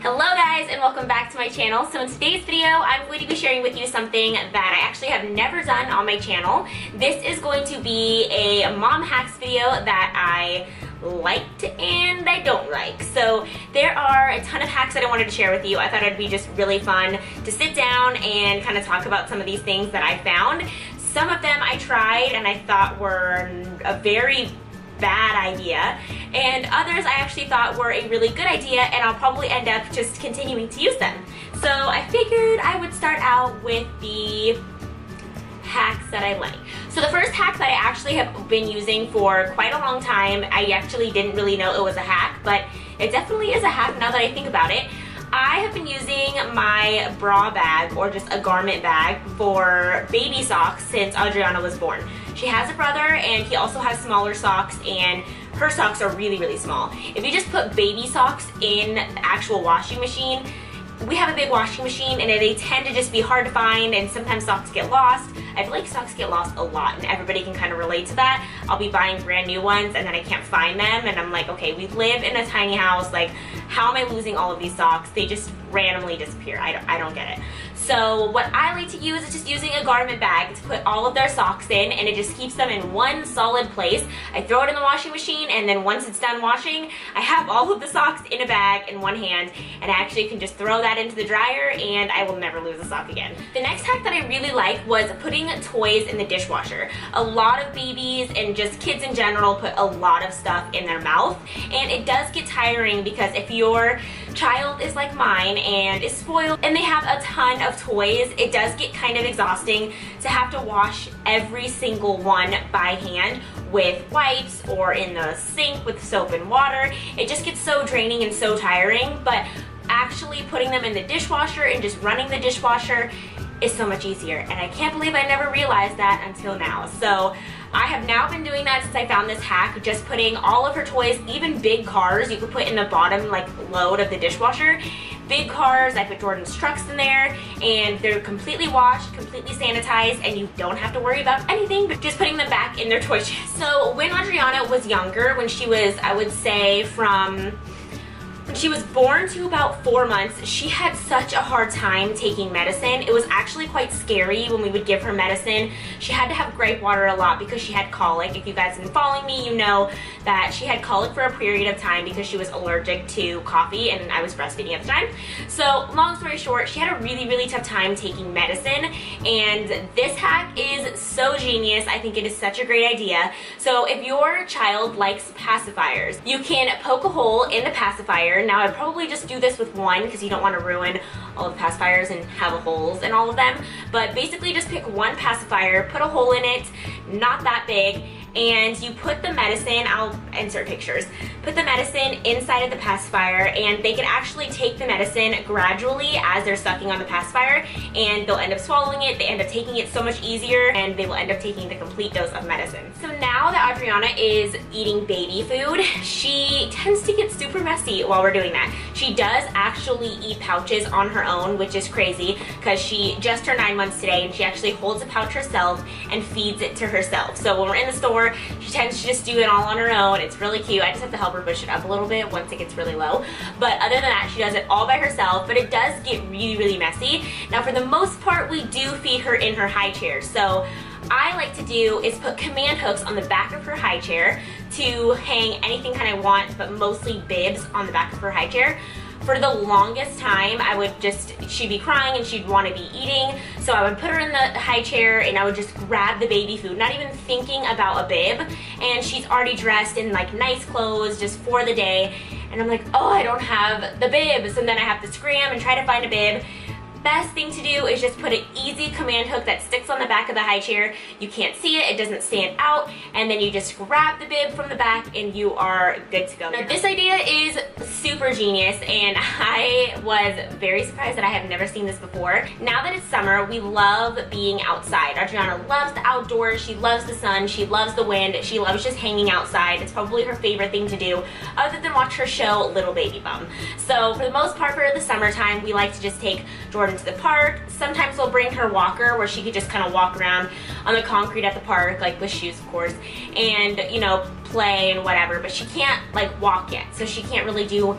Hello guys and welcome back to my channel. So in today's video I'm going to be sharing with you something that I actually have never done on my channel. This is going to be a mom hacks video that I liked and I don't like. So there are a ton of hacks that I wanted to share with you. I thought it'd be just really fun to sit down and kind of talk about some of these things that I found. Some of them I tried and I thought were a very bad idea, and others I actually thought were a really good idea, and I'll probably end up just continuing to use them. So I figured I would start out with the hacks that I like. So the first hack that I actually have been using for quite a long time, I actually didn't really know it was a hack, but it definitely is a hack now that I think about it. I have been using my bra bag, or just a garment bag, for baby socks since Adriana was born. She has a brother and he also has smaller socks, and her socks are really, really small. If you just put baby socks in the actual washing machine, we have a big washing machine and they tend to just be hard to find, and sometimes socks get lost. I feel like socks get lost a lot and everybody can kind of relate to that. I'll be buying brand new ones and then I can't find them, and I'm like, okay, we live in a tiny house, like how am I losing all of these socks? They just randomly disappear. I don't get it. So what I like to use is just using a garment bag to put all of their socks in, and it just keeps them in one solid place. I throw it in the washing machine, and then once it's done washing, I have all of the socks in a bag in one hand, and I actually can just throw that into the dryer and I will never lose a sock again. The next hack that I really like was putting toys in the dishwasher. A lot of babies and just kids in general put a lot of stuff in their mouth, and it does get tiring because if your child is like mine and is spoiled and they have a ton of toys, it does get kind of exhausting to have to wash every single one by hand with wipes or in the sink with soap and water. It just gets so draining and so tiring, but actually putting them in the dishwasher and just running the dishwasher is so much easier, and I can't believe I never realized that until now. So I have now been doing that since I found this hack, just putting all of her toys, even big cars, you could put in the bottom like load of the dishwasher. Big cars, I put Jordan's trucks in there, and they're completely washed, completely sanitized, and you don't have to worry about anything but just putting them back in their toy chest. So when Adriana was younger, when she was, I would say from when she was born to about 4 months, she had such a hard time taking medicine. It was actually quite scary when we would give her medicine. She had to have grape water a lot because she had colic. If you guys have been following me, you know that she had colic for a period of time because she was allergic to coffee, and I was breastfeeding at the time. So long story short, she had a really, really tough time taking medicine, and this hack is so genius. I think it is such a great idea. So if your child likes pacifiers, you can poke a hole in the pacifier. Now I'd probably just do this with one because you don't want to ruin all the pacifiers and have holes in all of them, but basically just pick one pacifier, put a hole in it, not that big, and you put the medicine, I'll insert pictures, put the medicine inside of the pacifier, and they can actually take the medicine gradually as they're sucking on the pacifier, and they'll end up swallowing it, they end up taking it so much easier, and they will end up taking the complete dose of medicine. So now that Adriana is eating baby food, she tends to get super messy while we're doing that. She does actually eat pouches on her own, which is crazy because she just turned 9 months today, and she actually holds a pouch herself and feeds it to herself. So when we're in the store, she tends to just do it all on her own. It's really cute. I just have to help her push it up a little bit once it gets really low. But other than that, she does it all by herself, but it does get really, really messy. Now for the most part, we do feed her in her high chair. So I like to do is put command hooks on the back of her high chair to hang anything kind I want, but mostly bibs on the back of her high chair. For the longest time, I would just, she'd be crying and she'd want to be eating, so I would put her in the high chair and I would just grab the baby food, not even thinking about a bib, and she's already dressed in like nice clothes just for the day, and I'm like, oh, I don't have the bibs, and then I have to scram and try to find a bib. Best thing to do is just put an easy command hook that sticks on the back of the high chair. You can't see it, it doesn't stand out, and then you just grab the bib from the back and you are good to go. Now this idea is super genius, and I was very surprised that I have never seen this before. Now that it's summer, we love being outside. Adriana loves the outdoors, she loves the sun, she loves the wind, she loves just hanging outside. It's probably her favorite thing to do other than watch her show Little Baby Bum. So for the most part for the summertime, we like to just take Jordan to the park. Sometimes we'll bring her walker where she could just kind of walk around on the concrete at the park, like with shoes of course, and you know, play and whatever, but she can't like walk yet, so she can't really do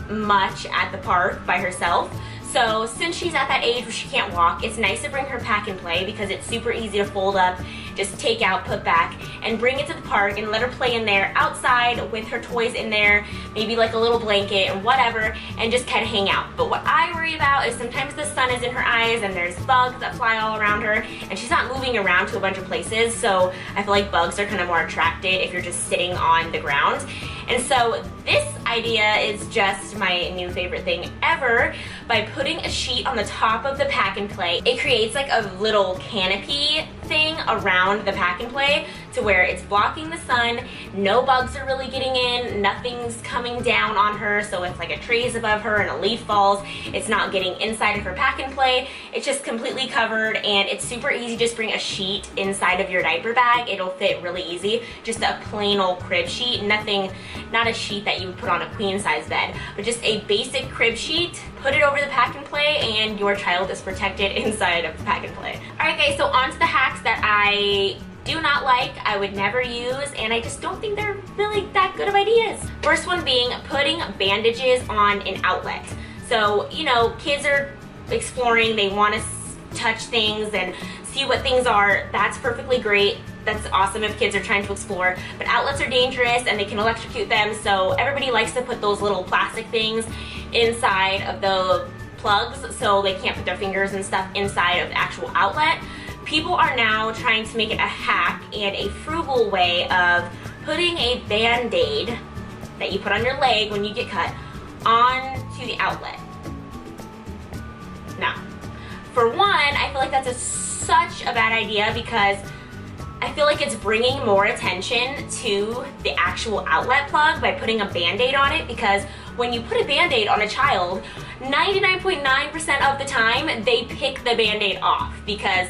much at the park by herself. So since she's at that age where she can't walk, it's nice to bring her pack and play because it's super easy to fold up, just take out, put back, and bring it to the park and let her play in there outside with her toys in there, maybe like a little blanket and whatever, and just kind of hang out. But what I worry about is sometimes the sun is in her eyes and there's bugs that fly all around her, and she's not moving around to a bunch of places, so I feel like bugs are kind of more attracted if you're just sitting on the ground. And so this idea is just my new favorite thing ever. By putting a sheet on the top of the pack and play, it creates like a little canopy thing around the pack and play to where it's blocking the sun, no bugs are really getting in, nothing's coming down on her, so if like a tree is above her and a leaf falls, it's not getting inside of her pack and play. It's just completely covered, and it's super easy. Just bring a sheet inside of your diaper bag, it'll fit really easy. Just a plain old crib sheet, not a sheet that you would put on a queen size bed, but just a basic crib sheet. Put it over the pack and play and your child is protected inside of the pack and play. Alright guys, so on to the hacks that I do not like, I would never use, and I just don't think they're really that good of ideas. First one being putting bandages on an outlet. So, you know, kids are exploring, they want to touch things and see what things are. That's perfectly great. That's awesome if kids are trying to explore, but outlets are dangerous and they can electrocute them, so everybody likes to put those little plastic things inside of the plugs so they can't put their fingers and stuff inside of the actual outlet. People are now trying to make it a hack and a frugal way of putting a band-aid that you put on your leg when you get cut onto the outlet. Now, for one, I feel like that's such a bad idea because I feel like it's bringing more attention to the actual outlet plug by putting a band-aid on it, because when you put a band-aid on a child, 99.9% of the time they pick the band-aid off because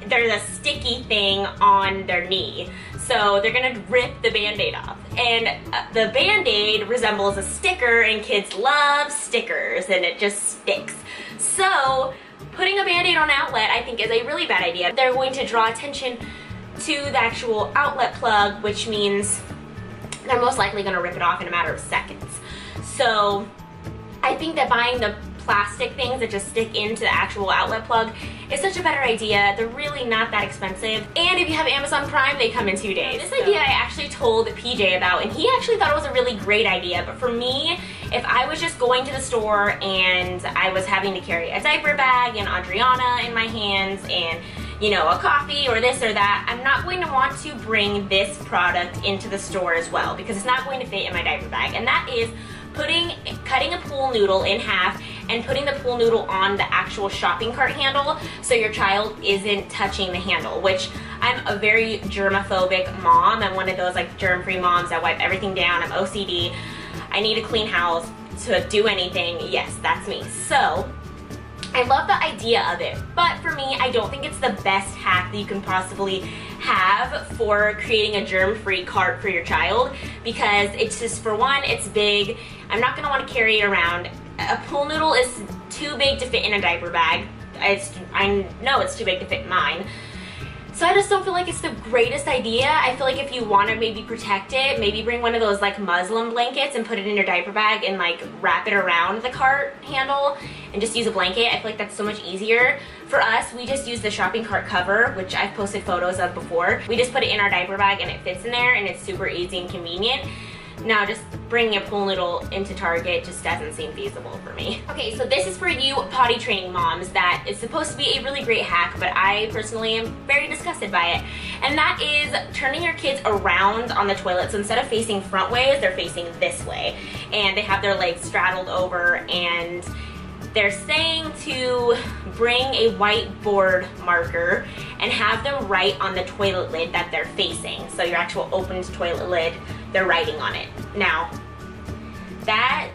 there's a sticky thing on their knee. So they're gonna rip the band-aid off. And the band-aid resembles a sticker, and kids love stickers and it just sticks. So putting a band-aid on an outlet I think is a really bad idea. They're going to draw attention to the actual outlet plug, which means they're most likely going to rip it off in a matter of seconds. So I think that buying the plastic things that just stick into the actual outlet plug is such a better idea. They're really not that expensive, and if you have Amazon Prime, they come in 2 days. This idea I actually told PJ about, and he actually thought it was a really great idea, but for me, if I was just going to the store and I was having to carry a diaper bag and Adriana in my hands and, you know, a coffee or this or that, I'm not going to want to bring this product into the store as well because it's not going to fit in my diaper bag, and that is cutting a pool noodle in half and putting the pool noodle on the actual shopping cart handle so your child isn't touching the handle, which I'm a very germophobic mom. I'm one of those like germ-free moms that wipe everything down. I'm OCD. I need a clean house to do anything. Yes, that's me. So I love the idea of it, but for me, I don't think it's the best hack that you can possibly have for creating a germ-free cart for your child, because it's just, for one, it's big. I'm not gonna want to carry it around. A pool noodle is too big to fit in a diaper bag. I know it's too big to fit in mine. So I just don't feel like it's the greatest idea. I feel like if you want to maybe protect it, maybe bring one of those like muslin blankets and put it in your diaper bag and like wrap it around the cart handle and just use a blanket. I feel like that's so much easier. For us, we just use the shopping cart cover, which I've posted photos of before. We just put it in our diaper bag and it fits in there, and it's super easy and convenient. Now, just bringing a pool noodle into Target just doesn't seem feasible for me. Okay, so this is for you potty training moms. That is supposed to be a really great hack, but I personally am very disgusted by it. And that is turning your kids around on the toilet. So instead of facing front ways, they're facing this way. And they have their legs straddled over, and they're saying to bring a whiteboard marker and have them write on the toilet lid that they're facing. So your actual opened toilet lid, they're writing on it. Now, that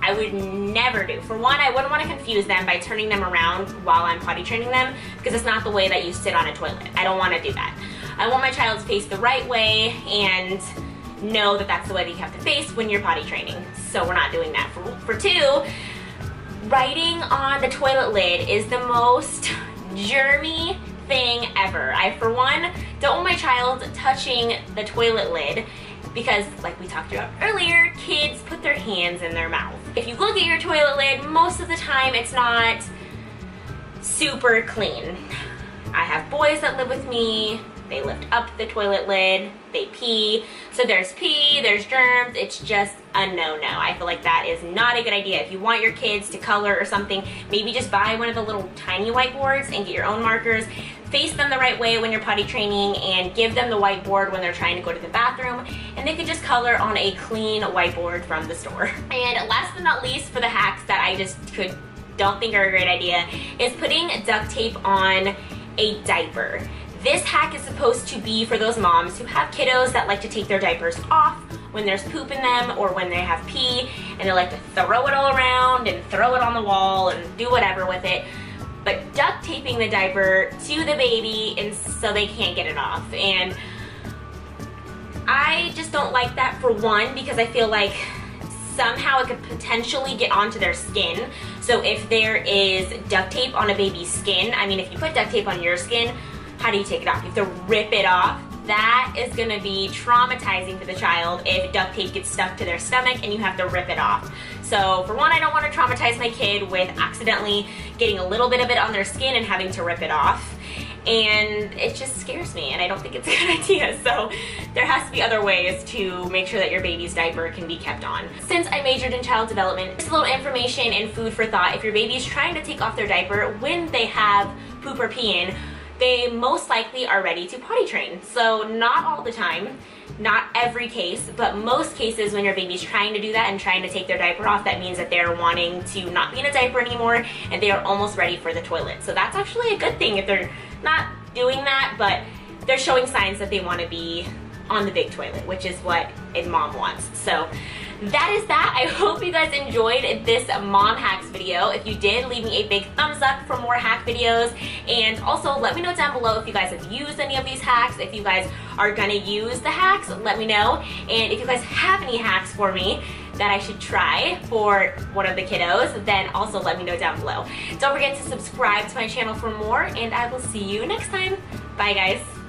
I would never do. For one, I wouldn't want to confuse them by turning them around while I'm potty training them, because it's not the way that you sit on a toilet. I don't want to do that. I want my child to face the right way and know that that's the way that you have to face when you're potty training. So we're not doing that. For two, writing on the toilet lid is the most germy thing ever. I, for one, don't want my child touching the toilet lid because like we talked about earlier, kids put their hands in their mouth. If you look at your toilet lid, most of the time it's not super clean. I have boys that live with me. They lift up the toilet lid, they pee. So there's pee, there's germs, it's just a no-no. I feel like that is not a good idea. If you want your kids to color or something, maybe just buy one of the little tiny whiteboards and get your own markers. Face them the right way when you're potty training and give them the whiteboard when they're trying to go to the bathroom, and they can just color on a clean whiteboard from the store. And last but not least, for the hacks that I just don't think are a great idea, is putting duct tape on a diaper. This hack is supposed to be for those moms who have kiddos that like to take their diapers off when there's poop in them or when they have pee, and they like to throw it all around and throw it on the wall and do whatever with it. But duct taping the diaper to the baby and so they can't get it off. And I just don't like that, for one, because I feel like somehow it could potentially get onto their skin. So if there is duct tape on a baby's skin, I mean, if you put duct tape on your skin, how do you take it off? You have to rip it off. That is gonna be traumatizing for the child if duct tape gets stuck to their stomach and you have to rip it off. So for one, I don't wanna traumatize my kid with accidentally getting a little bit of it on their skin and having to rip it off. And it just scares me, and I don't think it's a good idea. So there has to be other ways to make sure that your baby's diaper can be kept on. Since I majored in child development, just a little information and food for thought. If your baby's trying to take off their diaper when they have poop or pee in, they most likely are ready to potty train. So not all the time, not every case, but most cases when your baby's trying to do that and trying to take their diaper off, that means that they're wanting to not be in a diaper anymore and they are almost ready for the toilet. So that's actually a good thing if they're not doing that, but they're showing signs that they want to be on the big toilet, which is what a mom wants. So that is that. I hope you guys enjoyed this mom hacks video. If you did, leave me a big thumbs up for more hack videos, and also let me know down below if you guys have used any of these hacks. If you guys are gonna use the hacks, let me know. And if you guys have any hacks for me that I should try for one of the kiddos, then also let me know down below. Don't forget to subscribe to my channel for more, and I will see you next time. Bye guys.